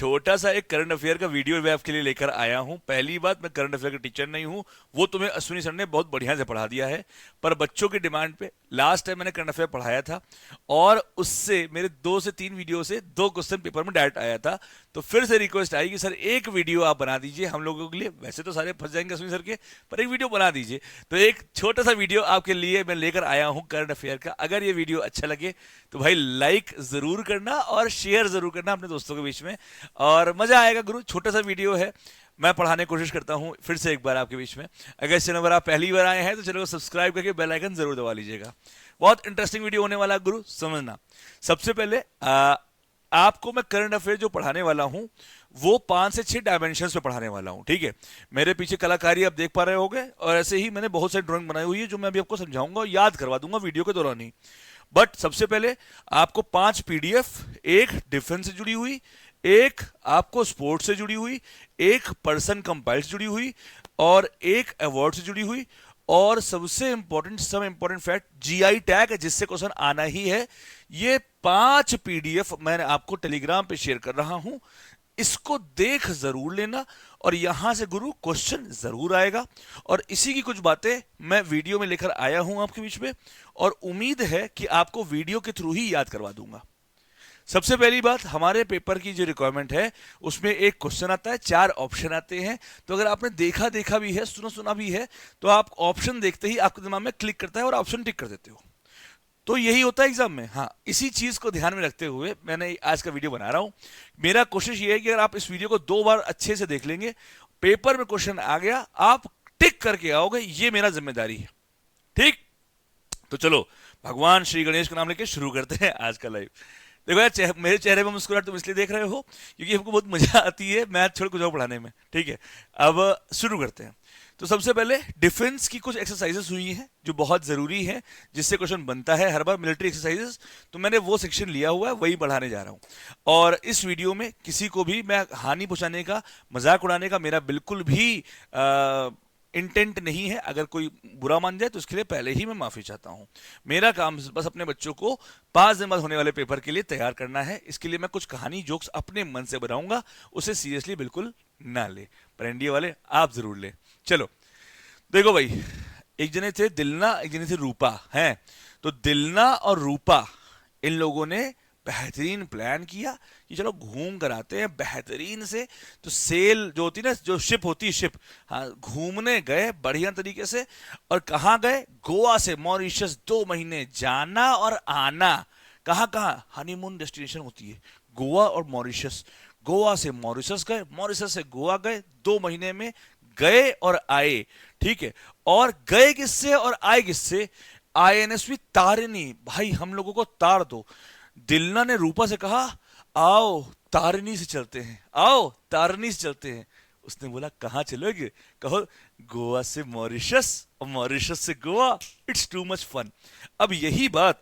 छोटा सा एक करंट अफेयर का वीडियो मैं आपके लिए लेकर आया हूं। पहली बात, मैं करंट अफेयर का टीचर नहीं हूं, वो तुम्हें अश्विनी सर ने बहुत बढ़िया से पढ़ा दिया है। पर बच्चों की डिमांड पे लास्ट टाइम मैंने करंट अफेयर पढ़ाया था और उससे मेरे 2 से 3 वीडियो से 2 क्वेश्चन पेपर में डायरेक्ट आया था। तो फिर से रिक्वेस्ट आई कि सर एक वीडियो आप बना दीजिए हम लोगों के लिए। वैसे तो सारे फंस जाएंगे अश्विनी सर के, पर एक वीडियो बना दीजिए। तो एक छोटा सा वीडियो आपके लिए मैं लेकर आया हूं करंट अफेयर का। अगर ये वीडियो अच्छा लगे तो भाई लाइक जरूर करना और शेयर जरूर करना अपने दोस्तों के बीच में, और मजा आएगा गुरु। छोटा सा वीडियो है, मैं पढ़ाने की कोशिश करता हूं फिर से एक बार आपके बीच में। अगर इस चैनल पर आप पहली बार आए हैं तो चैनल को सब्सक्राइब करके बेल आइकन जरूर दबा लीजिएगा। बहुत इंटरेस्टिंग वीडियो होने वाला है गुरु, समझना। सबसे पहले आपको मैं करंट अफेयर जो पढ़ाने वाला हूं वो 5 से 6 डायमेंशंस पे पढ़ाने वाला हूं, ठीक है। मेरे पीछे कलाकारी आप देख पा रहे होंगे, और ऐसे ही मैंने बहुत सारी ड्राइंग बनाई हुई है जो मैं अभी आपको समझाऊंगा और याद करवा दूंगा वीडियो के दौरान ही। बट सबसे पहले आपको 5 पीडीएफ, एक डिफेंस से जुड़ी हुई, एक आपको स्पोर्ट्स से जुड़ी हुई, एक पर्सन कंपाइल्ड से जुड़ी हुई, और एक अवार्ड से जुड़ी हुई, और सबसे इंपॉर्टेंट सब इंपॉर्टेंट फैक्ट जीआई टैग है जिससे क्वेश्चन आना ही है। ये 5 पीडीएफ मैंने आपको टेलीग्राम पे शेयर कर रहा हूं, इसको देख जरूर लेना और यहां से गुरु क्वेश्चन जरूर आएगा। और इसी की कुछ बातें मैं वीडियो में लेकर आया हूं आपके बीच में, और उम्मीद है कि आपको वीडियो के थ्रू ही याद करवा दूंगा। सबसे पहली बात, हमारे पेपर की जो रिक्वायरमेंट है उसमें एक क्वेश्चन आता है, 4 ऑप्शन आते हैं। तो अगर आपने देखा देखा भी है, सुना सुना भी है, तो आप ऑप्शन देखते ही आपके दिमाग में क्लिक करता है और ऑप्शन टिक कर देते हो। तो यही होता है एग्जाम में। हाँ, इसी चीज को ध्यान में रखते हुए मैंने आज का वीडियो बना रहा हूं। मेरा कोशिश ये है कि अगर आप इस वीडियो को 2 बार अच्छे से देख लेंगे, पेपर में क्वेश्चन आ गया आप टिक करके आओगे, ये मेरा जिम्मेदारी है, ठीक। तो चलो भगवान श्री गणेश का नाम लेके शुरू करते हैं आज का लाइव। देखो यार, मेरे चेहरे पे मुस्कुराहट तुम इसलिए देख रहे हो क्योंकि हमको बहुत मजा आती है मैथ छोड़ कुछ और पढ़ाने में, ठीक है। अब शुरू करते हैं। तो सबसे पहले डिफेंस की कुछ एक्सरसाइजेस हुई हैं जो बहुत जरूरी है, जिससे क्वेश्चन बनता है हर बार, मिलिट्री एक्सरसाइजेस। तो मैंने वो सेक्शन लिया हुआ है, वही पढ़ाने जा रहा हूं। और इस वीडियो में किसी को भी मैं हानि पहुंचाने का, मजाक उड़ाने का मेरा बिल्कुल भी इंटेंट नहीं है। अगर कोई बुरा मान जाए तो उसके लिए पहले ही मैं माफी चाहता हूं। मेरा काम बस अपने बच्चों को 5 दिन बाद होने वाले पेपर के लिए तैयार करना है। इसके लिए मैं कुछ कहानी जोक्स अपने मन से बनाऊंगा, उसे सीरियसली बिल्कुल ना ले, पर एनडीए वाले आप जरूर ले। चलो देखो भाई, एक जने थे दिलना, एक जने थे रूपा, हैं। तो दिलना और रूपा इन लोगों ने बेहतरीन प्लान किया कि चलो घूम कर आते हैं बेहतरीन से। तो सेल जो होती है ना, जो शिप होती है, शिप, हाँ, घूमने गए बढ़िया तरीके से। और कहाँ गए? गोवा से मॉरिशस 2 महीने जाना और आना। कहाँ कहाँ हनीमून डेस्टिनेशन होती है, गोवा और मॉरिशस। गोवा से मॉरिशस गए, मॉरिशस से गोवा गए, 2 महीने में गए और आए, ठीक है। और गए किससे और आए किससे? आईएनएसवी तारिणी। भाई हम लोगों को तार दो। दिलना ने रूपा से कहा आओ तारिणी से चलते हैं, आओ तारिणी से चलते हैं। उसने बोला कहां चलोगे? कहो गोवा से मॉरिशस और मॉरिशस से Goa, it's too much fun. अब यही बात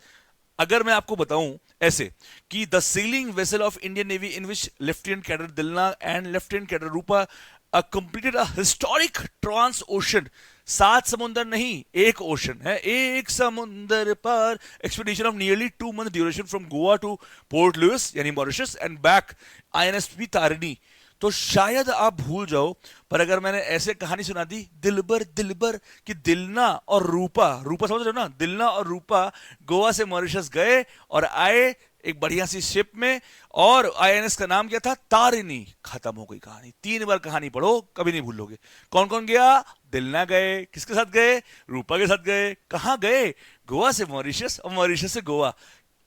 अगर मैं आपको बताऊं ऐसे कि the sailing vessel of Indian Navy in which lieutenant cadre Dilna and lieutenant cadre Roopa completed a historic trans ocean, 7 समुंदर नहीं, एक ओशन है, एक समुंदर पर, expedition of nearly 2 month duration from Goa to Port Louis यानी Mauritius and back, INSV Tarini. तो शायद आप भूल जाओ, पर अगर मैंने ऐसे कहानी सुना दी दिलबर दिलबर कि दिलना और रूपा, रूपा समझ रहे हो ना, दिलना और रूपा गोवा से मॉरिशस गए और आए एक बढ़िया सी शिप में, और आईएनएस का नाम क्या था? तारिणी। खत्म हो गई कहानी। 3 बार कहानी पढ़ो, कभी नहीं भूलोगे। कौन कौन गया? दिलना गए, किसके साथ गए? रूपा के साथ गए। कहां गए? गोवा से मॉरिशस और मॉरिशस से गोवा।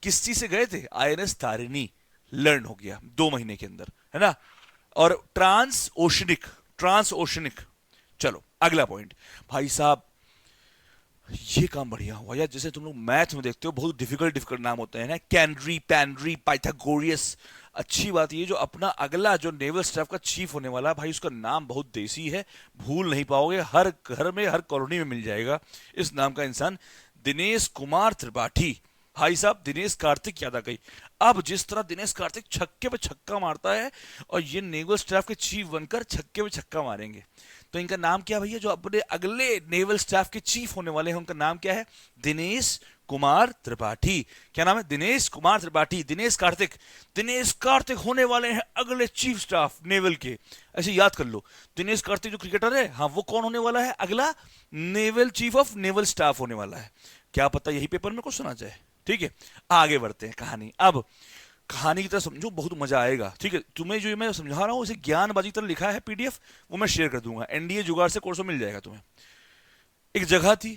किस चीज से गए थे? आईएनएस तारिणी। लर्न हो गया 2 महीने के अंदर, है ना। और ट्रांस ओशनिक, ट्रांस ओशनिक। चलो अगला पॉइंट भाई साहब, ये काम बढ़िया हुआ यार। जैसे तुम लोग मैथ में देखते हो बहुत डिफिकल्ट डिफिकल्ट नाम होते हैं ना, कैनरी, पैनरी, पाइथागोरियस। अच्छी बात ये जो अपना अगला जो नेवल स्टाफ का चीफ होने वाला है भाई, उसका नाम बहुत देसी है, भूल नहीं पाओगे, हर घर में हर कॉलोनी में मिल जाएगा इस नाम का इंसान। दिनेश कुमार त्रिपाठी। भाई साहब दिनेश कार्तिक याद आ गई। अब जिस तरह दिनेश कार्तिक छक्के पे छक्का मारता है और ये नेवल स्टाफ के चीफ बनकर छक्के पे छक्का मारेंगे, तो इनका नाम क्या भैया? जो अपने अगले नेवल स्टाफ के चीफ होने वाले हैं उनका नाम क्या है? दिनेश कुमार त्रिपाठी। क्या नाम है? दिनेश कुमार त्रिपाठी। दिनेश कार्तिक होने वाले हैं अगले चीफ स्टाफ नेवल के। ऐसे याद कर लो, दिनेश कार्तिक जो क्रिकेटर है, हाँ, वो कौन होने वाला है? अगला naval chief of naval staff होने वाला है। क्या पता यही पेपर में कुछ सुना जाए। ठीक है, आगे बढ़ते हैं कहानी। अब कहानी की तरह समझो, बहुत मजा आएगा। ठीक है, तुम्हें जो मैं समझा रहा हूँ, इसे ज्ञानबाजी तरह लिखा है पीडीएफ, वो मैं शेयर कर दूंगा। एनडीए जुगाड़ से कोर्स में मिल जाएगा तुम्हें। एक जगह थी,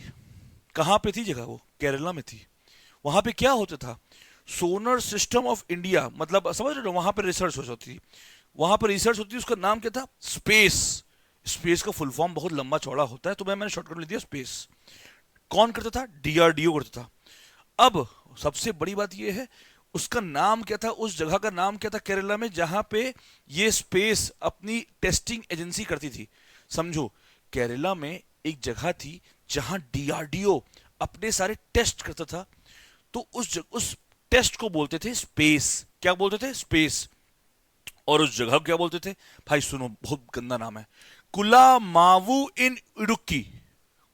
कहां पे थी जगह? वो केरला में थी। वहां पे क्या होता था? सोलर सिस्टम ऑफ इंडिया, मतलब समझ रहे हो, वहां पे रिसर्च होती थी। वहां पर रिसर्च होती थी, उसका नाम क्या था? स्पेस। स्पेस का फुल फॉर्म बहुत लंबा चौड़ा होता है, तो मैंने शॉर्टकट ले दिया स्पेस। कौन करता था? डीआरडीओ करता था। अब सबसे बड़ी बात यह है, उसका नाम क्या था? उस जगह का नाम क्या था केरला में जहां पे ये स्पेस अपनी टेस्टिंग एजेंसी करती थी? समझो, केरला में एक जगह थी जहां डीआरडीओ अपने सारे टेस्ट करता था। तो उस टेस्ट को बोलते थे स्पेस। क्या बोलते थे? स्पेस। और उस जगह को क्या बोलते थे? भाई सुनो, बहुत गंदा नाम है, कुलामावू इन इडुक्की।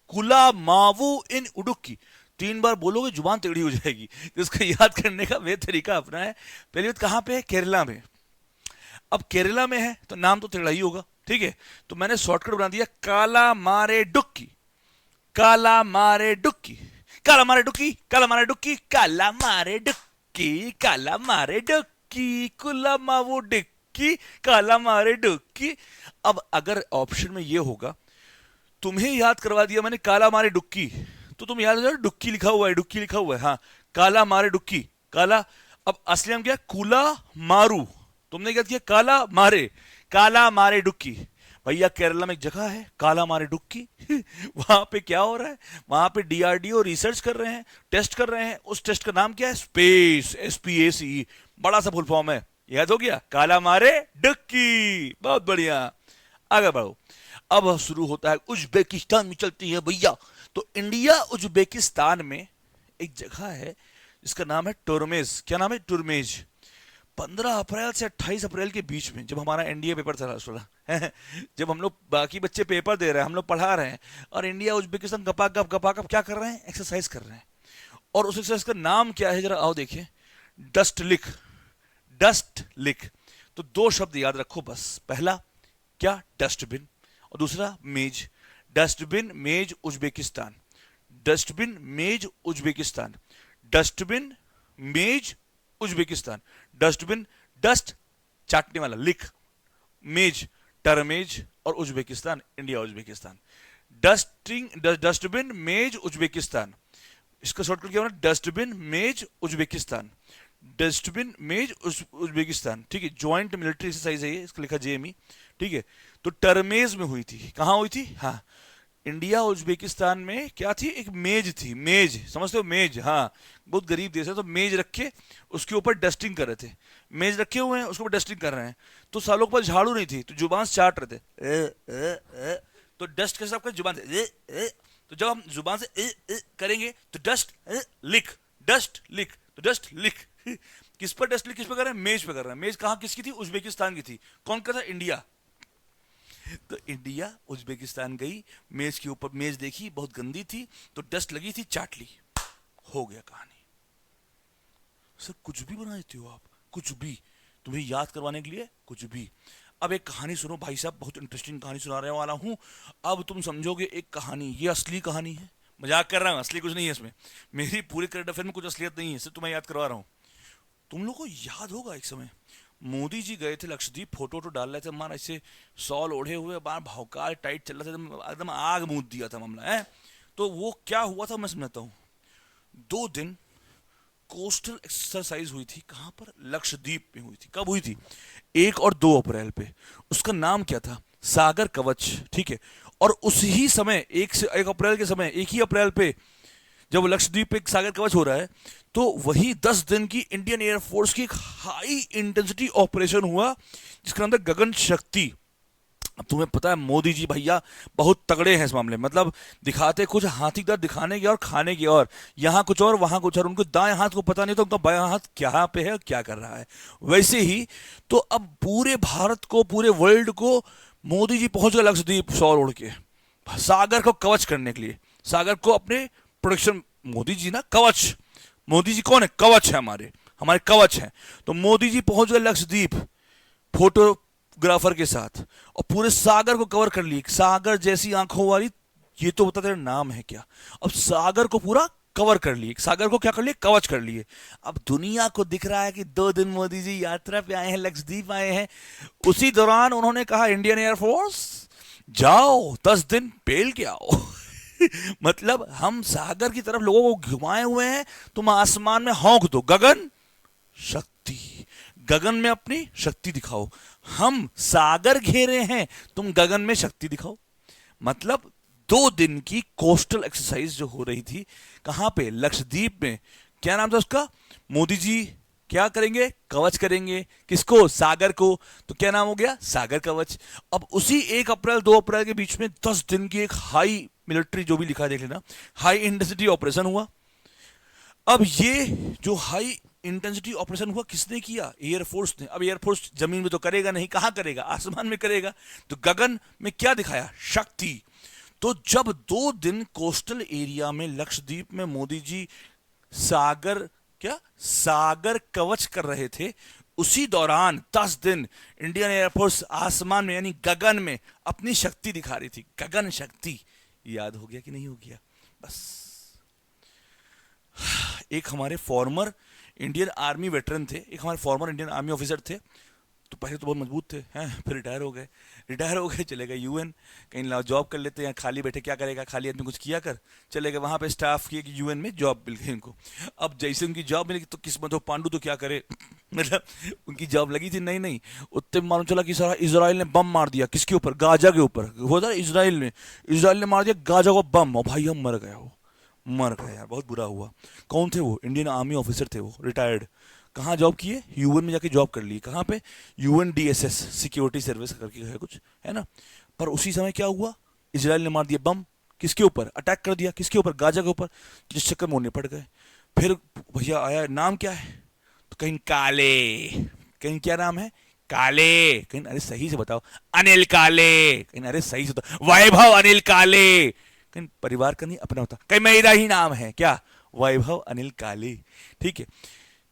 कुलामावू इन उडुक्की। 3 बार बोलोगे जुबान टेढ़ी हो जाएगी। तो इसको याद करने का वे तरीका अपना है। पहली बात, कहां पे है? केरला में। अब केरला में है तो नाम तो टेढ़ा ही होगा। ठीक है, तो मैंने शॉर्टकट बना दिया, काला मारे डुक्की। काला मारे डुक्की, काला मारे डुक्की, काला मारे डुक्की, काला मारे डुक्की, काला मारे डुक्की, कुला मावू डिक्की, काला मारे डुक्की। अब अगर ऑप्शन में ये होगा, तुम्हें याद करवा दिया मैंने काला मारे डुक्की, तो तुम याद हो जाओ, डुक्की लिखा हुआ है, डुक्की लिखा हुआ है, हाँ, काला मारे डुक्की, काला। अब असली नाम क्या? कुला मारू। तुमने क्या किया? काला मारे, काला मारे डुक्की। भैया केरला में एक जगह है काला मारे डुक्की। वहां पे क्या हो रहा है? वहां पे डीआरडीओ रिसर्च कर रहे हैं, टेस्ट कर रहे हैं। उस टेस्ट का नाम क्या है? Space, SPACE। बड़ा सा फुल फॉर्म है, याद हो गया? काला मारे डुक्की। बहुत बढ़िया, आगे बढ़ो। अब शुरू होता है, उज्बेकिस्तान में चलती है भैया। तो इंडिया उज्बेकिस्तान में एक जगह है जिसका नाम है टुरमेज। क्या नाम है? टुरमेज। 15 अप्रैल से 28 अप्रैल के बीच में, जब हमारा एनडीए पेपर चला जब हम लोग बाकी बच्चे पेपर दे रहे हैं, हम लोग पढ़ा रहे हैं, और इंडिया उज्बेकिस्तान गपा क्या कर रहे हैं? एक्सरसाइज कर रहे हैं। और उस एक्सरसाइज का नाम क्या है? जरा आओ देखिए। डस्ट लिक। डस्ट लिक। तो 2 शब्द याद रखो बस। पहला क्या? डस्टबिन। और दूसरा मेज। डस्टबिन मेज उज्बेकिस्तान। डस्टबिन मेज उज्बेकिस्तान। डस्टबिन मेज उज्बेकिस्तान। डस्टबिन, डस्ट चाटने वाला, लिख, मेज टर्मेज, और उज्बेकिस्तान इंडिया उज्बेकिस्तान। डस्टबिन मेज उज्बेकिस्तान। इसका शॉर्टकट क्या होना? डस्टबिन मेज उज्बेकिस्तान। डस्टबिन मेज उज्बेकिस्तान। ठीक है, ज्वाइंट मिलिट्री एक्सरसाइज है ये, इसका लिखा JME। ठीक है, तो टर्मेज में हुई थी। कहां हुई थी? हाँ, इंडिया उज्बेकिस्तान में क्या थी? एक मेज थी। मेज समझते हो? मेज, हाँ, बहुत गरीब देश है, तो मेज रखे, उसके ऊपर डस्टिंग कर रहे थे। मेज रखे हुए हैं, उसके ऊपर डस्टिंग कर रहे हैं। तो सालों के पास झाड़ू नहीं थी, तो जुबान से चाट रहे थे। तो डस्ट कैसे आपका? जुबान से। तो जब हम जुबान से करेंगे तो डस्ट लिख, डस्ट लिख, तो डस्ट लिख। किस पर डस्ट लिख? किस पर कर रहे हैं? मेज पे कर रहे हैं। मेज कहाँ किसकी थी? उज्बेकिस्तान की थी। कौन कर रहा? इंडिया। तो इंडिया उज्बेकिस्तान गई, मेज के ऊपर मेज देखी, बहुत गंदी थी, तो डस्ट लगी थी, चाट ली, हो गया कहानी। सर कुछ भी बना देते हो आप, कुछ भी, तुम्हें याद करवाने के लिए कुछ भी। अब एक कहानी सुनो भाई साहब, बहुत इंटरेस्टिंग कहानी सुना रहे वाला हूं। अब तुम समझोगे एक कहानी, ये असली कहानी है, मजाक कर रहा हूं, असली कुछ नहीं है इसमें। मेरी पूरी करंट अफेयर में कुछ असलियत नहीं है, सिर्फ तुम्हें याद करवा रहा हूं। तुम लोग को याद होगा एक समय मोदी जी गए थे लक्षद्वीप, फोटो डाल रहे थे, हमारा ऐसे सॉल ओढ़े हुए, बाहर भौकाल टाइट चल रहा था, एकदम आग मूद दिया था मामला है। तो वो क्या हुआ था मैं समझाता हूँ। 2 दिन कोस्टल एक्सरसाइज हुई थी। कहां पर? लक्षद्वीप में हुई थी। कब हुई थी? 1 और 2 अप्रैल पे। उसका नाम क्या था? सागर कवच। ठीक है, और उसी समय 1 अप्रैल के समय, 1 ही अप्रैल पे जब लक्षद्वीप पे सागर कवच हो रहा है, तो वही 10 दिन की इंडियन एयरफोर्स की एक हाई इंटेंसिटी ऑपरेशन हुआ जिसका नाम था गगन शक्ति। अब तुम्हें पता है मोदी जी भैया बहुत तगड़े हैं इस मामले में, मतलब दिखाते कुछ हाथी दांत दिखाने की और खाने की, और यहाँ कुछ और वहां कुछ और। उनको दाएं हाथ को पता नहीं तो उनका बायां हाथ क्या पे है, क्या कर रहा है। वैसे ही तो अब पूरे भारत को, पूरे वर्ल्ड को मोदी जी पहुंच गए लक्षद्वीप सौर ओढ़ के, सागर को कवच करने के लिए, सागर को अपने प्रोटेक्शन मोदी जी ना कवच, मोदी जी कौन है? कवच है, हमारे हमारे कवच हैं। तो मोदी जी पहुंच गए लक्षद्वीप फोटोग्राफर के साथ और पूरे सागर को कवर कर लिए। सागर जैसी आंखों वाली, ये तो बता तेरा नाम है क्या। अब सागर को पूरा कवर कर लिए, सागर को क्या कर लिए? कवच कर लिए। अब दुनिया को दिख रहा है कि 2 दिन मोदी जी यात्रा पे आए हैं, लक्षद्वीप आए हैं। उसी दौरान उन्होंने कहा इंडियन एयरफोर्स जाओ 10 दिन पेल के आओ। मतलब हम सागर की तरफ लोगों को घुमाए हुए हैं, तुम आसमान में हौंक दो, गगन शक्ति, गगन में अपनी शक्ति दिखाओ। हम सागर घेरे हैं, तुम गगन में शक्ति दिखाओ। मतलब 2 दिन की कोस्टल एक्सरसाइज जो हो रही थी, कहां पे? लक्षद्वीप में। क्या नाम था उसका? मोदी जी क्या करेंगे? कवच करेंगे। किसको? सागर को। तो क्या नाम हो गया? सागर कवच। अब उसी 1 अप्रैल 2 अप्रैल के बीच में 10 दिन की एक हाई मिलिट्री, जो भी लिखा है देख लेना, हाई इंटेंसिटी ऑपरेशन हुआ। अब ये जो हाई इंटेंसिटी ऑपरेशन हुआ किसने किया? एयरफोर्स ने। अब एयरफोर्स जमीन में तो करेगा नहीं, कहां करेगा? आसमान में करेगा। तो गगन में क्या दिखाया? शक्ति। तो जब 2 दिन कोस्टल एरिया में लक्षद्वीप में मोदी जी सागर, क्या सागर कवच कर रहे थे, उसी दौरान 10 दिन इंडियन एयरफोर्स आसमान में यानी गगन में अपनी शक्ति दिखा रही थी। गगन शक्ति याद हो गया कि नहीं हो गया? बस। एक हमारे फॉर्मर इंडियन आर्मी वेटरन थे, एक हमारे फॉर्मर इंडियन आर्मी ऑफिसर थे। तो पहले तो बहुत मजबूत थे, हैं, फिर रिटायर हो गए। रिटायर हो गए, चले गए यूएन, कहीं जॉब कर लेते हैं। खाली बैठे क्या करेगा, खाली आदमी कुछ किया कर। चले गए वहां पे स्टाफ किए कि यूएन में जॉब मिल गई उनको। अब जैसे उनकी जॉब मिली तो किस्मत हो, पांडु तो क्या करे। मतलब उनकी जॉब लगी थी, नहीं नहीं, उतने मालूम चला कि सारा इसराइल ने बम मार दिया। किसके ऊपर? गाजा के ऊपर। होता है इसराइल ने मार दिया गाजा को बम, और भाई हम मर गए, हो मर गए यार, बहुत बुरा हुआ। कौन थे वो? इंडियन आर्मी ऑफिसर थे वो, रिटायर्ड। कहाँ जॉब किए? यूएन में जाके जॉब कर ली। कहाँ पे? यूएनडीएसएस, सिक्योरिटी सर्विस करके है कुछ, है ना। पर उसी समय क्या हुआ? इजराइल ने मार दिया बम। किसके ऊपर? अटैक कर दिया। किसके ऊपर? गाजा के ऊपर। जिस चक्कर में निपट गए। फिर भैया आया, नाम क्या है? तो कहीं काले, कहीं क्या नाम है? काले। कहीं अरे सही से बताओ, अनिल काले। कहीं अरे सही से बताओ, वैभव अनिल काले। कहीं परिवार का नहीं, अपना होता। कहीं मेरा ही नाम है क्या? वैभव अनिल काले। ठीक है।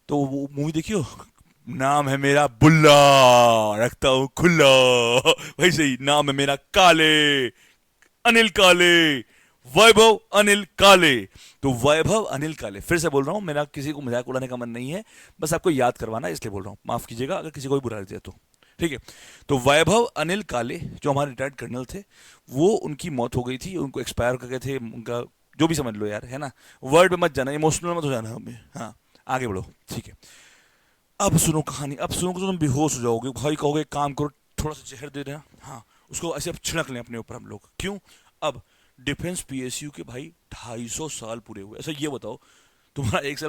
तो वो मूवी देखियो, नाम है मेरा बुल्ला, रखता हूं खुला। वैसे ही नाम है मेरा काले, अनिल काले, वैभव अनिल काले। तो वैभव अनिल काले, फिर से बोल रहा हूं, मेरा किसी को मजाक उड़ाने का मन नहीं है, बस आपको याद करवाना इसलिए बोल रहा हूं। माफ कीजिएगा अगर किसी को भी बुरा लग जाए तो। ठीक है। तो वैभव अनिल काले जो हमारे रिटायर्ड कर्नल थे, वो उनकी मौत हो गई थी, उनको एक्सपायर कर गए थे। उनका जो भी समझ लो यार, है ना। वर्ड में मत जाना, इमोशनल मत हो जाना हमें। हाँ, आगे बढ़ो। ठीक है। अब सुनो कहानी, अब सुनो तो तुम बेहोश हो जाओगे। भाई कहोगे एक काम करो, थोड़ा सा जहर दे देना, हाँ उसको ऐसे अब छिड़क लें अपने ऊपर हम लोग। क्यों? अब डिफेंस पीएसयू के भाई 250 साल पूरे हुए। ऐसा ये बताओ, तुम्हारा एक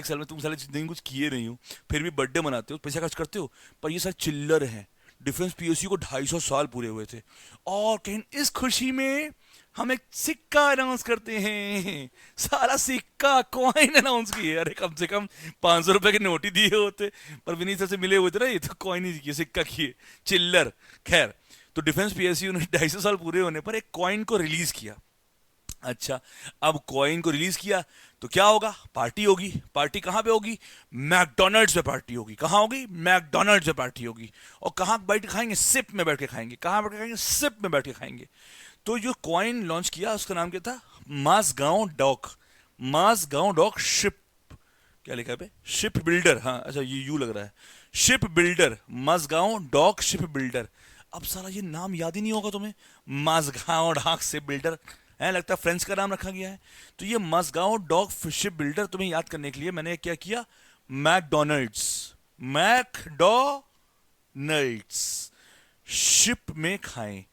साल में तुम साले जिंदगी में कुछ किए नहीं हो, फिर भी बर्थडे मनाते हो, पैसा खर्च करते हो, पर ये सारे चिल्लर हैं। डिफेंस पीएसयू को 250 साल पूरे हुए थे, और कहीं इस खुशी में हम एक सिक्का अनाउंस करते हैं। सारा सिक्का कॉइन अनाउंस किए। अरे कम से कम 500 रुपए के नोट ही दिए होते, पर विनीत सर से मिले हुए थे ना, ये तो कॉइन ही किए, सिक्का किए, चिल्लर। खैर, तो डिफेंस पीएसयू ने 250 साल पूरे होने पर एक कॉइन को रिलीज किया। अच्छा, अब कॉइन को रिलीज किया तो क्या होगा? पार्टी होगी। पार्टी कहां पे होगी? मैकडोनल्ड्स पे पार्टी होगी। कहां होगी? मैकडोनल्ड्स पे पार्टी होगी। और कहां बैठ के खाएंगे? सिप में बैठ के खाएंगे। कहां बैठ के खाएंगे? सिप में बैठ के खाएंगे। तो जो कॉइन लॉन्च किया उसका नाम क्या था? Mazagon dock. Mazagon dock ship, क्या लिखा है पे? Ship builder. हाँ अच्छा, ये यू लग रहा है, ship builder, Mazagon dock ship builder. अब साला ये नाम याद ही नहीं होगा तुम्हें, मासगांव डॉक शिप बिल्डर है, लगता है फ्रेंच का नाम रखा गया है। तो ये मासगांव डॉक शिप बिल्डर तुम्हें याद करने के लिए मैंने क्या किया? मैकडोनल्ड्स, मैकडोनल्ड्स शिप में खाएं।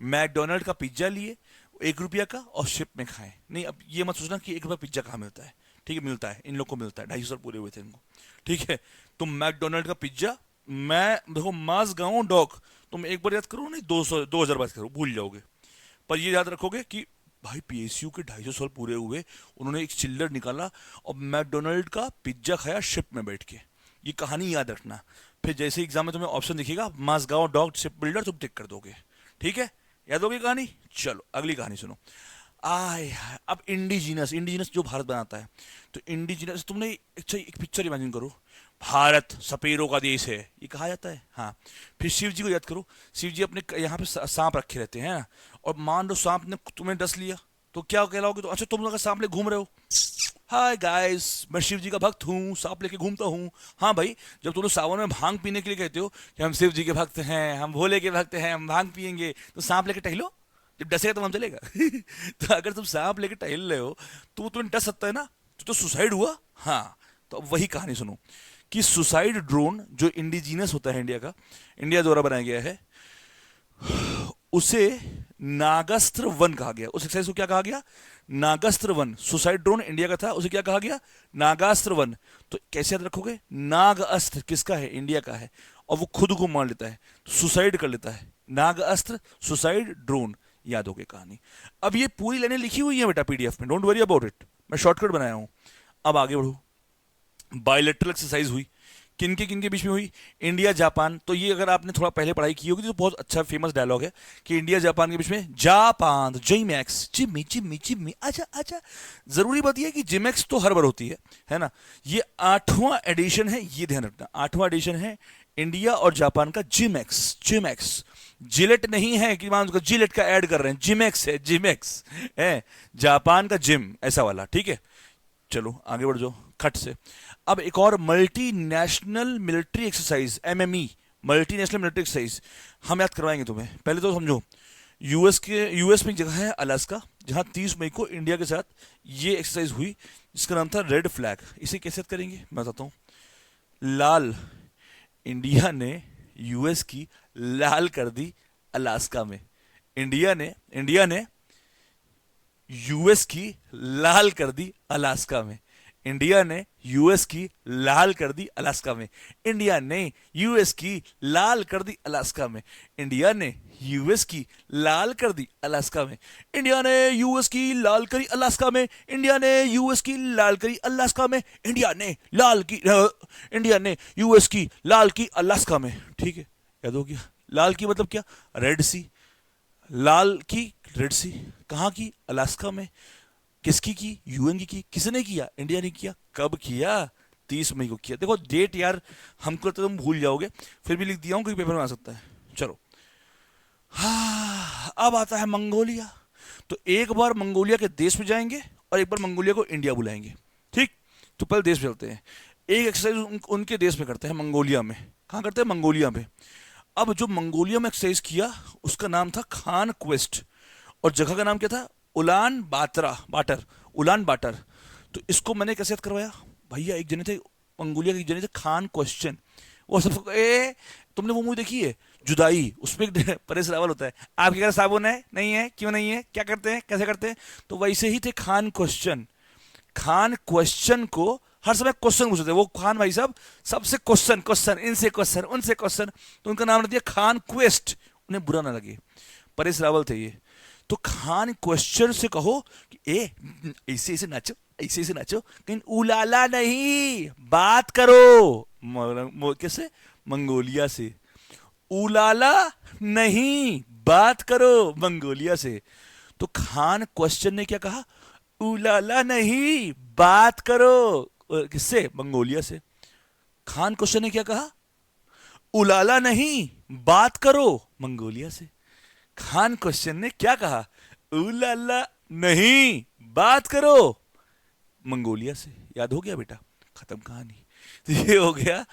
मैकडोनल्ड का पिज्जा लिए 1 रुपया का, और शिप में खाएं। नहीं, अब ये मत सोचना कि 1 रुपया पिज्जा कहाँ मिलता है। ठीक है, मिलता है, इन लोग को मिलता है, 250 साल पूरे हुए थे इनको। ठीक है, तो मैकडोनल्ड का पिज्जा, मैं देखो मासगांव डॉक, तुम एक बार याद करो, नहीं 2000 बात करो, भूल जाओगे। पर ये याद रखोगे कि भाई पीएसयू के 250 साल पूरे हुए, उन्होंने एक चिल्लर निकाला और मैकडोनल्ड का पिज्जा खाया शिप में बैठ के। ये कहानी याद रखना। फिर जैसे एग्जाम में तुम्हें ऑप्शन दिखेगा मासगांव डॉक शिप बिल्डर, तुम टिक कर दोगे। ठीक है, याद होगी कहानी। चलो अगली कहानी सुनो। आय हाय, अब इंडिजिनस, इंडिजिनस जो भारत बनाता है, तो इंडिजिनस तुमने अच्छा एक पिक्चर इमेजिन करो, भारत सपेरों का देश है ये कहा जाता है, हाँ। फिर शिव जी को याद करो, शिव जी अपने यहाँ पे सांप रखे रहते हैं ना, और मान लो सांप ने तुम्हें डस लिया, तो क्या कहलाओगे? तो अच्छा तुम अगर सांप लेके घूम रहे हो, हाय गाइस मैं शिव जी का भक्त हूँ, सांप लेके घूमता हूँ। हाँ भाई, जब तुम लोग सावन में भांग पीने के लिए कहते हो कि हम शिव जी के भक्त हैं, हम भोले के भक्त हैं, हम भांग पियेंगे, तो सांप लेके टहलो, जब डसेगा तो हम चलेगा। तो अगर तुम सांप लेके टहल रहे हो तो वो तुम्हें डस सकता है ना, तो सुसाइड हुआ। हाँ, तो अब वही कहानी सुनो कि सुसाइड ड्रोन जो इंडिजीनस होता है इंडिया का, इंडिया द्वारा बनाया गया है, उसे नागास्त्र वन कहा गया। उस एक्सरसाइज को क्या कहा गया? Nagastra one. Suicide drone India का था, उसे क्या कहा गया? नागास्त्र वन। तो कैसे याद रखोगे? नाग अस्त्र किसका है? इंडिया का है, और वो खुद को मार लेता है, सुसाइड कर लेता है। नाग अस्त्र, सुसाइड ड्रोन, याद हो गई कहानी। अब ये पूरी लाइनें लिखी हुई है बेटा पीडीएफ में, डोंट वरी अबाउट इट, मैं शॉर्टकट बनाया हूं। अब आगे बढ़ो। बायलेटरल एक्सरसाइज हुई, किन के बीच में हुई? India Japan. तो ये अगर आपने थोड़ा पहले पढ़ाई की होगी तो बहुत अच्छा फेमस डायलॉग है कि इंडिया जापान के बीच में जापान जिमैक्स, जिम्मी जिम्मी जिम्मी, आजा आजा। जरूरी बात यह है कि जिमैक्स तो हर बार होती है ना। ये 8वां एडिशन है, ये ध्यान रखना, 8वां एडिशन है इंडिया और जापान का। जिमैक्स, जिमैक्स जिलेट नहीं है कि मान जिलेट का ऐड कर रहे हैं, जिमैक्स है, जिमैक्स है जापान का जिम, ऐसा वाला, ठीक है। चलो आगे बढ़ जाओ खट से। अब एक और multi national military exercise, MME, multi national military exercise हम याद करवाएंगे तुम्हें। पहले तो समझो, यूएस में एक जगह है अलास्का, जहां 30 मई को इंडिया के साथ ये एक्सरसाइज हुई, जिसका नाम था रेड फ्लैग। इसे कैसे याद करेंगे मैं बताता हूं। लाल, इंडिया ने यूएस की लाल कर दी अलास्का में। इंडिया ने यूएस की लाल कर दी अलास्का में। इंडिया ने यूएस की लाल कर दी अलास्का में। इंडिया ने यूएस की लाल कर दी अलास्का में। इंडिया ने यूएस की लाल कर दी अलास्का में। इंडिया ने यूएस की लाल करी अलास्का में। इंडिया ने यूएस की लाल करी अलास्का में। इंडिया ने यूएस की लाल की अलास्का में। ठीक है, याद हो गया। लाल की मतलब क्या? रेड सी। लाल की रेड सी कहाँ की? अलास्का में। किसकी की? यूएन की। किसने किया? इंडिया ने किया। कब किया? 30 मई को किया। देखो डेट यार हमको तो तुम भूल जाओगे, फिर भी लिख दिया हूं क्योंकि पेपर में आ सकता है। चलो, हाँ अब आता है मंगोलिया। तो एक बार मंगोलिया के देश में जाएंगे और एक बार मंगोलिया को इंडिया बुलाएंगे, ठीक। तो पहले देश में चलते हैं। एक एक्सरसाइज उनके देश में करते हैं, मंगोलिया में। कहाँ करते हैं? मंगोलिया में। अब जो मंगोलिया में एक्सरसाइज किया उसका नाम था खान क्वेस्ट, और जगह का नाम क्या था? Ulaanbaatar. तो इसको मैंने कैसे याद करवाया? भैया एक जने थे मंगोलिया के, एक जने थे खान क्वेश्चन। वो सब तुमने वो मूवी देखी है जुदाई? उसमें एक परेश रावल होता है, आपके घर साबुन है? नहीं है। क्यों नहीं है? क्या करते हैं? कैसे करते हैं? तो वैसे ही थे खान क्वेश्चन। खान क्वेश्चन को हर समय क्वेश्चन पूछते थे वो खान भाई साहब, सबसे क्वेश्चन, इनसे क्वेश्चन, उनसे क्वेश्चन, तो उनका नाम रख दिया खान क्वेस्ट, उन्हें बुरा ना लगे। परेश रावल थे ये। तो खान क्वेश्चन से कहो कि ऐसे ऐसे नाचो, ऐसे ऐसे नाचो, कहीं उलाला नहीं, बात करो। कैसे? मंगोलिया से। उलाला नहीं, बात करो मंगोलिया से। तो खान क्वेश्चन ने क्या कहा? उलाला नहीं, बात करो। किससे? मंगोलिया से। खान क्वेश्चन ने क्या कहा? उलाला नहीं, बात करो मंगोलिया से। खान क्वेश्चन ने क्या कहा? उलाला नहीं, बात करो मंगोलिया से। याद हो गया बेटा? खत्म कहानी। तो ये हो गया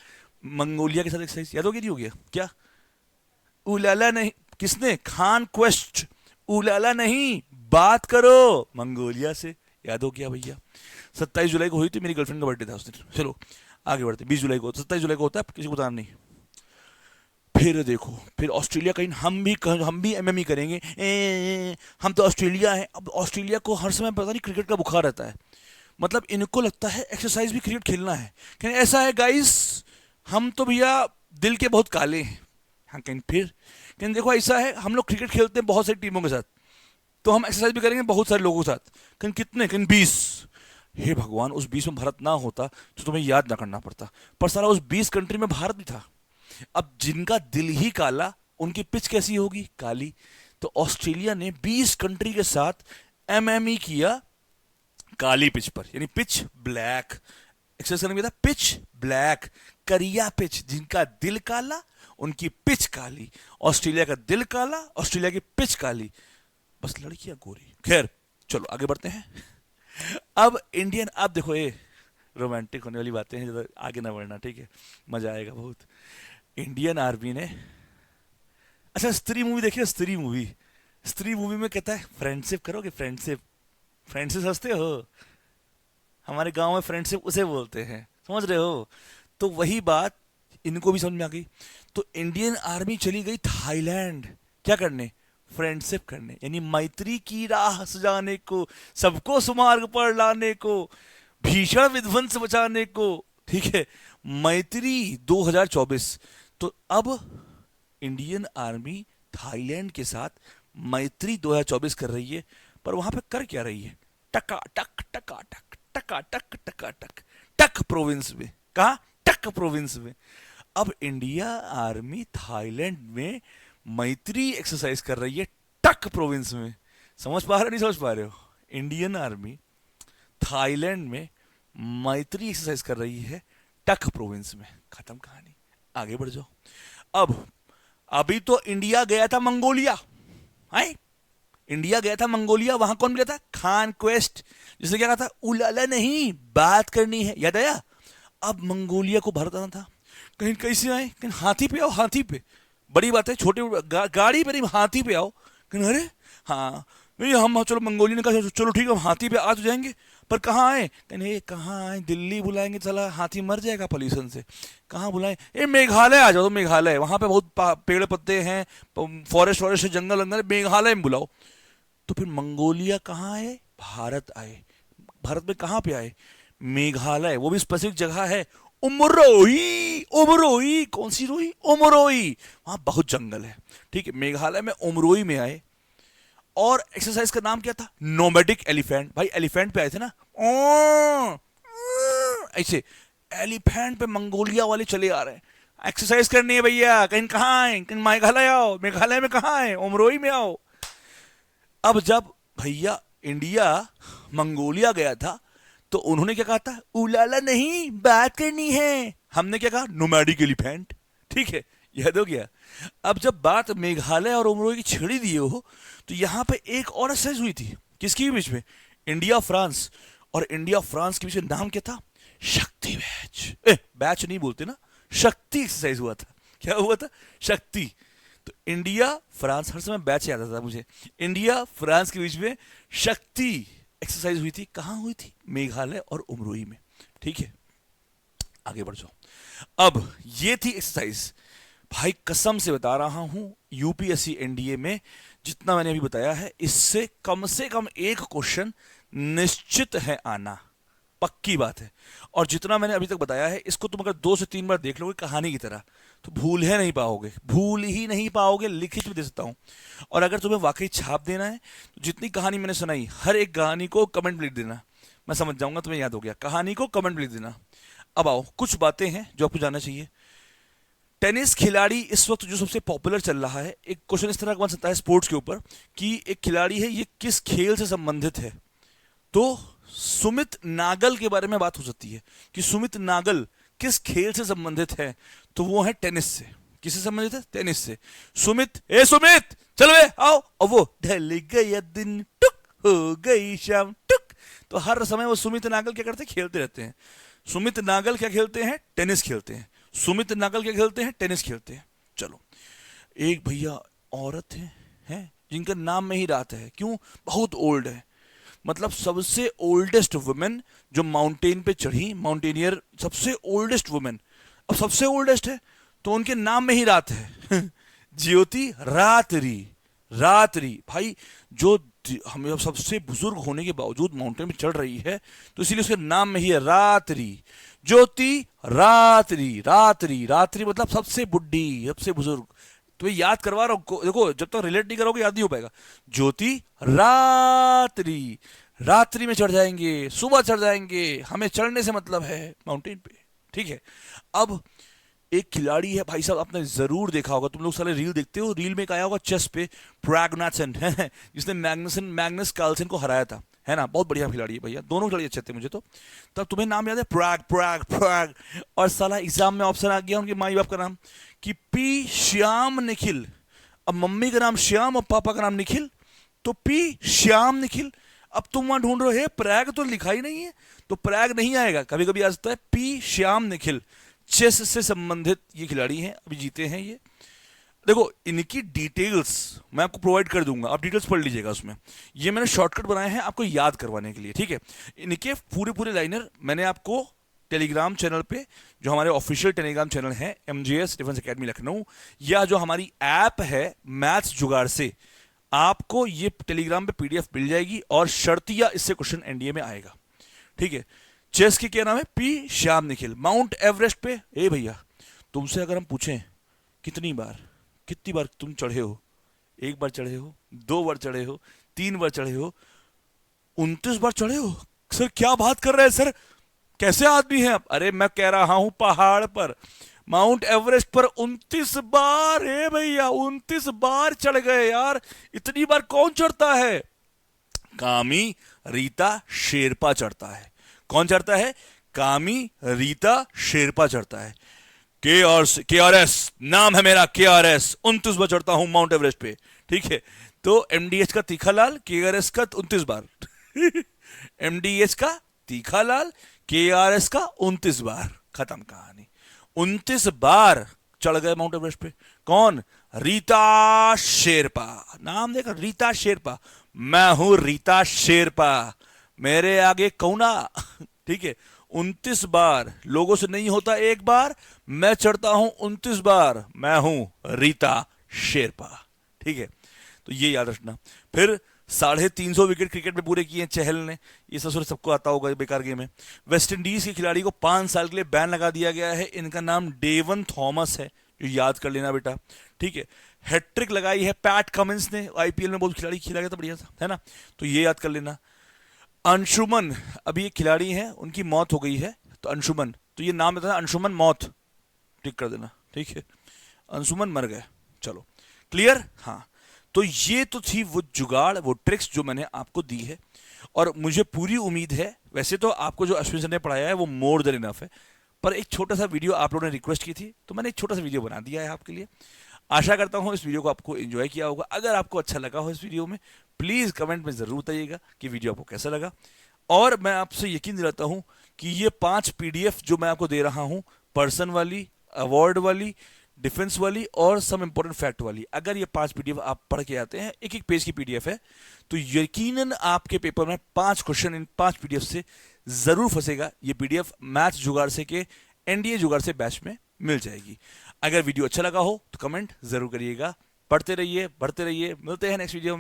मंगोलिया के साथ एक्सरसाइज। याद हो गया? नहीं हो गया क्या? उलाला नहीं, किसने? खान क्वेस्ट। उलाला नहीं, बात करो मंगोलिया से। याद हो गया भैया? 27 जुलाई को हुई थी, मेरी गर्लफ्रेंड का बर्थडे था उस दिन। चलो आगे बढ़ते। 20 जुलाई को, 27 जुलाई को होता है, किसी को बताना नहीं। फिर देखो, फिर ऑस्ट्रेलिया कहीं हम भी एमएमई करेंगे। हम तो ऑस्ट्रेलिया है। अब ऑस्ट्रेलिया को हर समय पता नहीं क्रिकेट का बुखार रहता है, मतलब इनको लगता है एक्सरसाइज भी क्रिकेट खेलना है। कहीं ऐसा है गाइस, हम तो भैया दिल के बहुत काले हैं। हाँ, कहीं देखो ऐसा है, हम लोग क्रिकेट खेलते हैं बहुत सारी टीमों के साथ, तो हम एक्सरसाइज भी करेंगे बहुत सारे लोगों के साथ। कहीं कितने? कहीं 20। हे भगवान, उस 20 में भारत ना होता तो तुम्हें याद ना करना पड़ता, पर सारा उस 20 कंट्री में भारत भी था। अब जिनका दिल ही काला, उनकी पिच कैसी होगी? काली। तो ऑस्ट्रेलिया ने 20 कंट्री के साथ एमएमई किया काली पिच पर, यानी पिच ब्लैक। एक्सरसाइज करने में था पिच ब्लैक, करिया पिच, जिनका दिल काला उनकी पिच काली। ऑस्ट्रेलिया का दिल काला, ऑस्ट्रेलिया की पिच काली, बस लड़कियां गोरी। खैर चलो आगे बढ़ते हैं। अब इंडियन, आप देखो ये रोमांटिक होने वाली बातें हैं, ज़्यादा आगे ना बढ़ना, ठीक है, मजा आएगा बहुत। इंडियन आर्मी ने, अच्छा स्त्री मूवी देखिए, स्त्री मूवी, स्त्री मूवी में कहता है फ्रेंडशिप करोगे, फ्रेंडशिप, फ्रेंडशिप समझते हो, हमारे गांव में फ्रेंडशिप उसे बोलते हैं, समझ रहे हो। तो वही बात इनको भी समझ में आ गई। तो इंडियन आर्मी चली गई थाईलैंड, क्या करने, फ्रेंडशिप करने, यानी मैत्री की राह सजाने को, सबको सुमार्ग पर लाने को, भीषण विध्वंस बचाने को, ठीक है, मैत्री 2024। तो अब इंडियन आर्मी थाईलैंड के साथ मैत्री 2024 कर रही है, पर वहां पे कर क्या रही है, टका टक टका टक टका टक टका टक, टक प्रोविंस में, कहा टक प्रोविंस में। अब इंडिया आर्मी थाईलैंड में मैत्री एक्सरसाइज कर रही है टक प्रोविंस में। समझ पा रहे हो, नहीं समझ पा रहे हो, इंडियन आर्मी थाईलैंड में मैत्री एक्सरसाइज कर रही है टक प्रोविंस में। खत्म कहानी, आगे बढ़ जाओ। अब अभी तो इंडिया गया था मंगोलिया, है, इंडिया गया था मंगोलिया, वहां कौन मिला था, खान क्वेस्ट, जिसने क्या कहा था, उलाला नहीं बात करनी है, याद आया। अब मंगोलिया को भारत आना था, कहीं कैसे आए, कहीं हाथी पे आओ, हाथी पे, बड़ी बात है, छोटे गाड़ी पे नहीं, हाथी पे आओ। कहीं अरे हाँ नहीं, हम चलो, मंगोलिया ने कहा चलो ठीक है, हम हाथी पे आ तो जाएंगे, पर कहाँ आए, कहीं कहाँ आए, दिल्ली बुलाएंगे, चला हाथी मर जाएगा पोल्यूशन से, कहाँ बुलाएं, ये मेघालय आ जाओ, तो मेघालय वहां पे बहुत पेड़ पत्ते हैं, फॉरेस्ट वॉरेस्ट है, जंगल वंगल, मेघालय में बुलाओ। तो फिर मंगोलिया कहाँ आए, भारत आए। भारत में कहाँ पे आए, मेघालय, वो भी स्पेसिफिक जगह है, उमरोई, उमरोई, कौन सी रोई, उमरोई, वहां बहुत जंगल है, ठीक है, मेघालय में उमरोई में आए। और एक्सरसाइज का नाम क्या था, नोमैडिक एलिफेंट, भाई एलिफेंट पे आए थे ना, ऐसे एलिफेंट पे मंगोलिया वाले चले आ रहे हैं, एक्सरसाइज करनी है भैया, कहीं कहाँ आए, कहीं मेघालय आओ, मेघालय में कहाँ आए, उमरोई में आओ। अब जब भैया इंडिया मंगोलिया गया था, तो उन्होंने क्या कहा था, उलाला नहीं बात करनी है, हमने क्या कहा, नोमैडिक एलिफेंट, ठीक है, याद हो गया। अब जब बात मेघालय और उमरोई की छेड़ी दिए हो, तो यहां पे एक और एक्सरसाइज हुई थी, किसकी बीच में, इंडिया फ्रांस, और इंडिया फ्रांस के बीच में नाम क्या था, शक्ति बैच, बैच नहीं बोलते ना, शक्ति एक्सरसाइज हुआ था, क्या हुआ था, शक्ति। तो इंडिया फ्रांस, हर समय बैच याद आता था मुझे, इंडिया फ्रांस के बीच में शक्ति एक्सरसाइज हुई थी, कहां हुई थी, मेघालय और उमरोई में, ठीक है, आगे बढ़ जाओ। अब ये थी एक्सरसाइज, भाई कसम से बता रहा हूं, यूपीएससी एनडीए में जितना मैंने अभी बताया है, इससे कम एक क्वेश्चन निश्चित है आना, पक्की बात है। और जितना मैंने अभी तक बताया है, इसको तुम अगर 2 से 3 बार देख लोगे कहानी की तरह, तो भूल ही नहीं पाओगे, भूल ही नहीं पाओगे, लिखित भी दे सकता हूं। और अगर तुम्हें वाकई छाप देना है, तो जितनी कहानी मैंने सुनाई, हर एक कहानी को कमेंट में लिख देना, मैं समझ जाऊंगा तुम्हें याद हो गया, कहानी को कमेंट में लिख देना। अब आओ, कुछ बातें हैं जो आपको जानना चाहिए। टेनिस खिलाड़ी इस वक्त जो सबसे पॉपुलर चल रहा है, एक क्वेश्चन इस तरह का बन सकता है स्पोर्ट्स के ऊपर, कि एक खिलाड़ी है, ये किस खेल से संबंधित है, तो सुमित नागल के बारे में बात हो सकती है, कि सुमित नागल किस खेल से संबंधित है, तो वो है टेनिस से। किससे संबंधित है, टेनिस से। सुमित, ए सुमित चलो वे आओ, और वो ढल गया दिन टुक हो गई शाम टुक, तो हर समय वो सुमित नागल क्या करते हैं, खेलते रहते हैं। सुमित नागल क्या खेलते हैं, टेनिस खेलते हैं। सुमित नागल क्या खेलते हैं, टेनिस खेलते हैं। चलो, एक भैया औरत है जिनका नाम में ही रात है, क्यों, बहुत ओल्ड है, मतलब सबसे ओल्डेस्ट वुमेन जो माउंटेन पे चढ़ी, माउंटेनियर, सबसे ओल्डेस्ट वुमेन, अब सबसे ओल्डेस्ट है तो उनके नाम में ही रात है। ज्योति रात्रि, रात्रि भाई, जो हमें सबसे बुजुर्ग होने के बावजूद माउंटेन में चढ़ रही है, तो इसीलिए उसके नाम में ही है रात्रि, ज्योति रात्रि। रात्रि, रात्रि मतलब सबसे बुढ़ी, सबसे बुजुर्ग। तो ये याद करवा रहा हूं, देखो जब तक रिलेट नहीं करोगे याद नहीं हो पाएगा। ज्योति रात्रि, रात्रि में चढ़ जाएंगे, सुबह चढ़ जाएंगे, हमें चढ़ने से मतलब है माउंटेन पे, ठीक है। अब एक खिलाड़ी है भाई साहब, आपने जरूर देखा होगा, तुम लोग सारे रील देखते हो, रील में एक आया होगा चेस पे, प्रैग्नासन जिसने मैग्नस कार्लसन को हराया था, है ना, बहुत बढ़िया खिलाड़ी है भैया, दोनों खिलाड़ी अच्छे थे मुझे तो। तब तुम्हें नाम याद है, प्रैग प्रैग प्रैग, और साला एग्जाम में ऑप्शन आ गया उनके माई बाप का नाम कि पी श्याम निखिल। अब मम्मी का नाम श्याम और पापा का नाम निखिल, तो पी श्याम निखिल। अब तुम वहां ढूंढ रहे हो, प्रैग तो लिखा ही नहीं है, तो प्रैग नहीं आएगा, कभी कभी आ सकता है पी श्याम निखिल। चेस से संबंधित ये खिलाड़ी हैं, अभी जीते हैं ये। देखो इनकी डिटेल्स मैं आपको प्रोवाइड कर दूंगा, आप डिटेल्स पढ़ लीजिएगा उसमें, ये मैंने शॉर्टकट बनाए हैं आपको याद करवाने के लिए, ठीक है। इनके पूरे पूरे लाइनर मैंने आपको टेलीग्राम चैनल पे, जो हमारे ऑफिशियल टेलीग्राम चैनल है MGS डिफेंस एकेडमी लखनऊ, या जो हमारी ऐप है मैथ्स जुगाड़ से, आपको ये टेलीग्राम पे PDF मिल जाएगी, और शर्तिया इससे क्वेश्चन NDA में आएगा, ठीक है। चेस के क्या नाम है, P Shyam Nikhil. Mount Everest पे, ए भैया तुमसे अगर हम पूछें कितनी बार तुम चढ़े हो, एक बार चढ़े हो, 2 बार चढ़े हो, 3 बार चढ़े हो, 29 बार चढ़े हो। सर क्या बात कर रहे हैं सर, कैसे आदमी हैं आप? अरे मैं कह रहा हूं पहाड़ पर, माउंट एवरेस्ट पर 29 बार है भैया, 29 बार चढ़ गए यार। इतनी बार कौन चढ़ता है? कामी रीता शेरपा चढ़ता है। कौन चढ़ता है? कामी रीता शेरपा चढ़ता है। KRS नाम है मेरा, KRS 29 बार चढ़ता हूं माउंट एवरेस्ट पे, ठीक है। तो MDH का तीखालाल, KRS का 29 बार MDH का तीखालाल, KRS का 29 बार, खत्म कहानी। 29 बार चढ़ गए माउंट एवरेस्ट पे। कौन? रीता शेरपा। नाम देखा, रीता शेरपा। मैं हूं रीता शेरपा, मेरे आगे कौना ठीक है। 29 बार, लोगों से नहीं होता एक बार, मैं चढ़ता हूं 29 बार, मैं हूं रीता शेरपा, ठीक है। तो ये याद रखना। फिर 350 विकेट क्रिकेट में पूरे किए चहल ने, ये ससुर सबको आता होगा, बेकार गेम है। वेस्ट इंडीज के खिलाड़ी को 5 साल के लिए बैन लगा दिया गया है, इनका नाम डेवन थॉमस है, जो याद कर लेना बेटा, ठीक है। हैट्रिक लगाई है पैट कमिंस ने, IPL में बहुत खिलाड़ी खेला गया था बढ़िया सा, है ना, तो ये याद कर लेना। अंशुमन अभी एक खिलाड़ी है, उनकी मौत हो गई है, तो अंशुमन, तो ये नाम था अंशुमन मौत, टिक कर देना, ठीक है। अंशुमन मर गए, चलो क्लियर। हाँ, तो ये तो थी वो जुगाड़, वो ट्रिक्स जो मैंने आपको दी है, और मुझे पूरी उम्मीद है, वैसे तो आपको जो अश्विन सर ने पढ़ाया है वो मोर देन इनफ है, पर एक छोटा सा वीडियो आप लोगों ने रिक्वेस्ट की थी, तो मैंने एक छोटा सा वीडियो बना दिया है आपके लिए। आशा करता हूं इस वीडियो को आपको एंजॉय किया होगा। अगर आपको अच्छा लगा हो इस वीडियो में, प्लीज कमेंट में जरूर बताइएगा कि वीडियो आपको कैसा लगा, और मैं आपसे यकीन दिलाता हूं कि ये 5 PDF जो मैं आपको दे रहा हूं, पर्सन वाली, अवार्ड वाली, डिफेंस वाली और सम इंपॉर्टेंट फैक्ट वाली, अगर ये 5 PDF आप पढ़ के आते हैं, एक पेज की PDF है, तो यकीनन आपके पेपर में 5 क्वेश्चन इन 5 PDF से जरूर फंसेगा। ये PDF मैथ्स जुगाड़ से के NDA जुगाड़ से बैच में मिल जाएगी। अगर वीडियो अच्छा लगा हो तो कमेंट जरूर करिएगा। पढ़ते रहिए, बढ़ते रहिए, मिलते हैं नेक्स्ट वीडियो में।